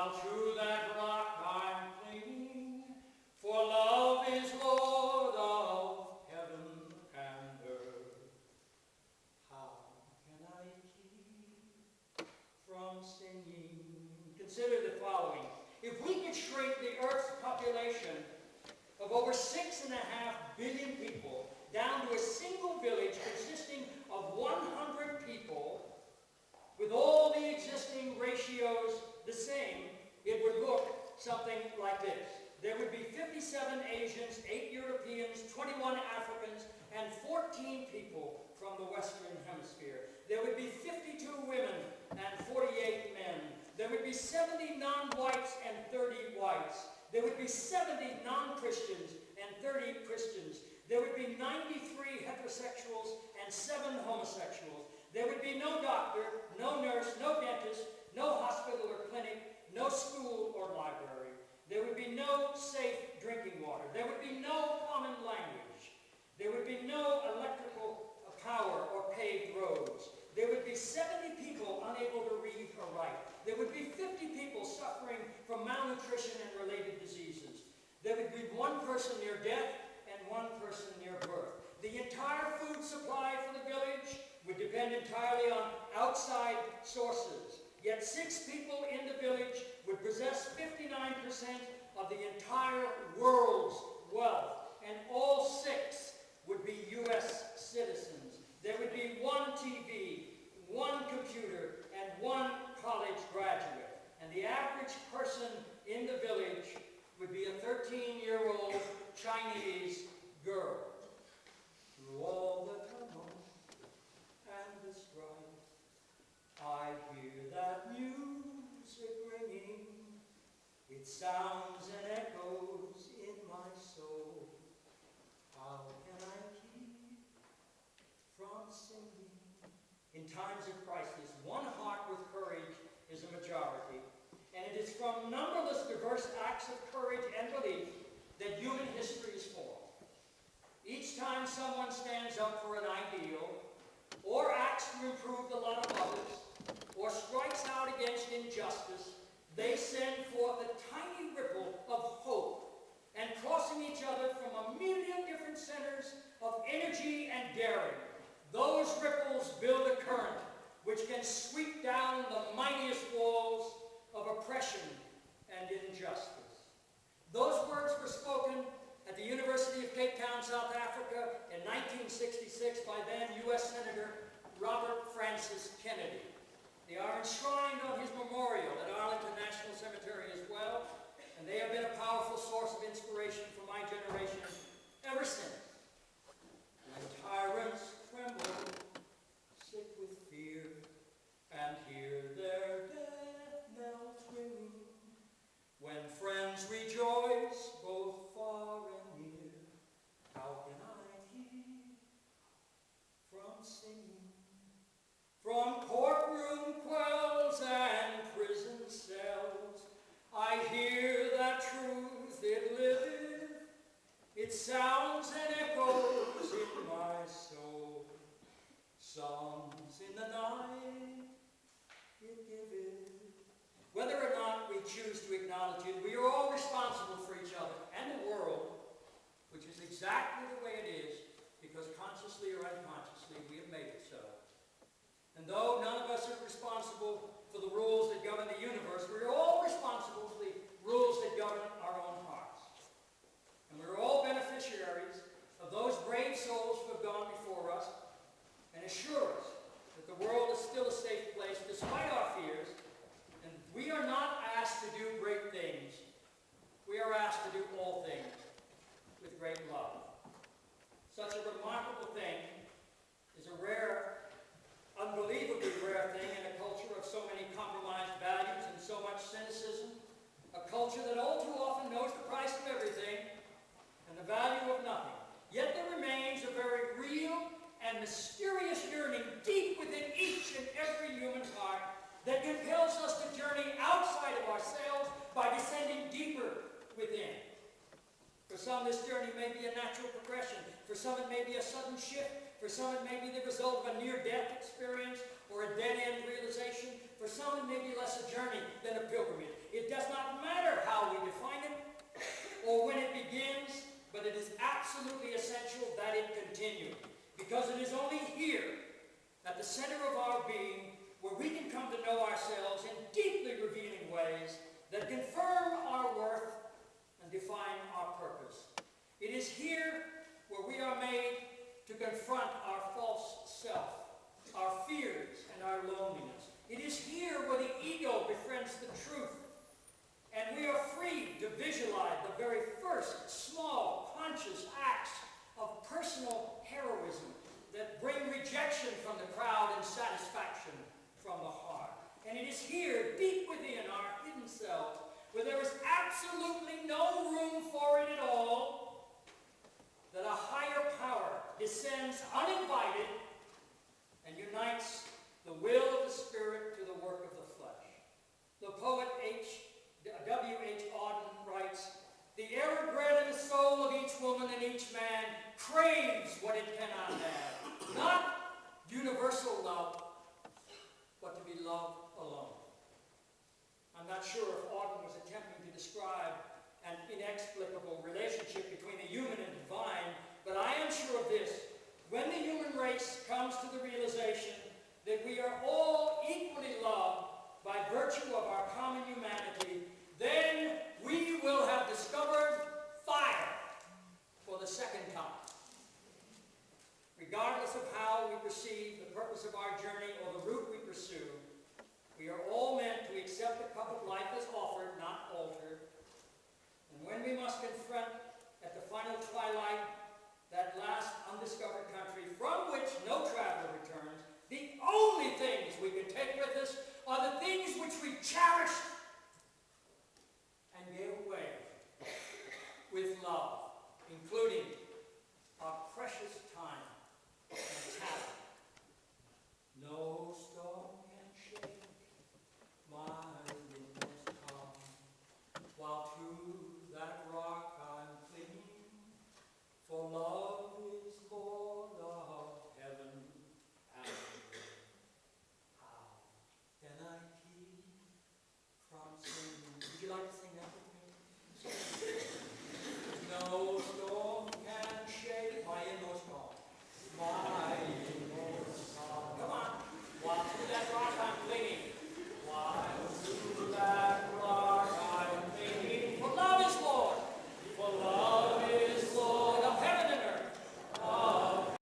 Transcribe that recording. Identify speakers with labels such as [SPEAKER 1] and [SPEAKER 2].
[SPEAKER 1] while to that rock I'm clinging, for love is Lord of heaven and earth. How can I keep from singing? Consider the following. If we could shrink the Earth's population of over 6.5 billion people down to a single village consisting of 100 people, with all the existing ratios the same, it would look something like this. There would be 57 Asians, 8 Europeans, 21 Africans, and 14 people from the Western Hemisphere. There would be 52 women and 48 men. There would be 70 non-whites and 30 whites. There would be 70 non-Christians and 30 Christians. There would be 93 heterosexuals and 7 homosexuals. There would be no doctor, no nurse, no dentist, no hospital or clinic, no school or library. There would be no safe drinking water. There would be no common language. There would be no electrical power or paved roads. There would be 70 people unable to read or write. There would be 50 people suffering from malnutrition and related diseases. There would be 1 person near death and 1 person near birth. The entire food supply for the village would depend entirely on outside sources. Yet 6 people in the village would possess 59% of the entire world's wealth, and all 6 would be U.S. citizens. There would be 1 TV, 1 computer, and 1 college graduate. And the average person in the village would be a 13-year-old Chinese girl. Through all the tumult and the strife, I hear that music ringing. It sounds and echoes in my soul. How can I keep from singing? In times of crisis, 1 heart with courage is a majority. And it is from numberless diverse acts of courage and belief that human history is formed. Each time someone stands up for an ideal, or acts to improve the lot of others, or strikes out against injustice, they send forth a tiny ripple of hope, and crossing each other from a million different centers of energy and daring, those ripples build a current which can sweep down the mightiest walls of oppression and injustice. Those words were spoken at the University of Cape Town, South Africa in 1966 by then U.S. Senator Robert Francis Kennedy. They are enshrined on his memorial at Arlington National Cemetery as well, and they have been a powerful source of inspiration for my generation ever since. When tyrants tremble, sick with fear, and hear their death knell ringing, when friends rejoice both far and near, how can I keep from singing? From courtroom quells and prison cells, I hear that truth it liveth. It sounds and echoes in my soul. Songs in the night it giveth. Whether or not we choose to acknowledge it, we are all responsible for each other and the world, which is exactly the way it is, because consciously or unconsciously we have made it so. And though none of us are responsible for the rules that govern the universe, we are all responsible for the rules that govern our own hearts. And we're all beneficiaries of those brave souls who have gone before us and assure us that the world is still a safe place despite our fears. And we are not asked to do great things. We are asked to do all things with great love. Such a remarkable thing is a rare, unbelievably rare thing in a culture of so many compromised values and so much cynicism, a culture that all too often knows the price of everything and the value of nothing. Yet there remains a very real and mysterious yearning deep within each and every human heart that compels us to journey outside of ourselves by descending deeper within. For some, this journey may be a natural progression. For some, it may be a sudden shift. For some, it may be the result of a near-death experience or a dead-end realization. For some, it may be less a journey than a pilgrimage. It does not matter how we define it or when it begins, but it is absolutely essential that it continue, because it is only here, at the center of our being, where we can come to know ourselves in deeply revealing ways that confirm our worth and define our purpose. It is here where we are made to confront our false self, our fears, and our loneliness. It is here where the ego befriends the truth, and we are free to visualize the very first small, conscious acts of personal heroism that bring rejection from the crowd and satisfaction from the heart. And it is here, deep within our hidden selves, where there is absolutely no room for it at all, that a higher power descends uninvited and unites the will of the Spirit to the work of the flesh. The poet W.H. Auden writes, "The arid bread in the soul of each woman and each man craves what it cannot have, not universal love, but to be loved alone." I'm not sure if Auden was attempting to describe an inexplicable relationship between the human and divine, but I am sure of this: when the human race comes to the realization that we are all equally loved by virtue of our common humanity, then we will have discovered fire for the second time. Regardless of how we perceive the purpose of our journey or the route we pursue, we are all meant to accept the cup of life as offered, not altered. And when we must confront at the final twilight that last undiscovered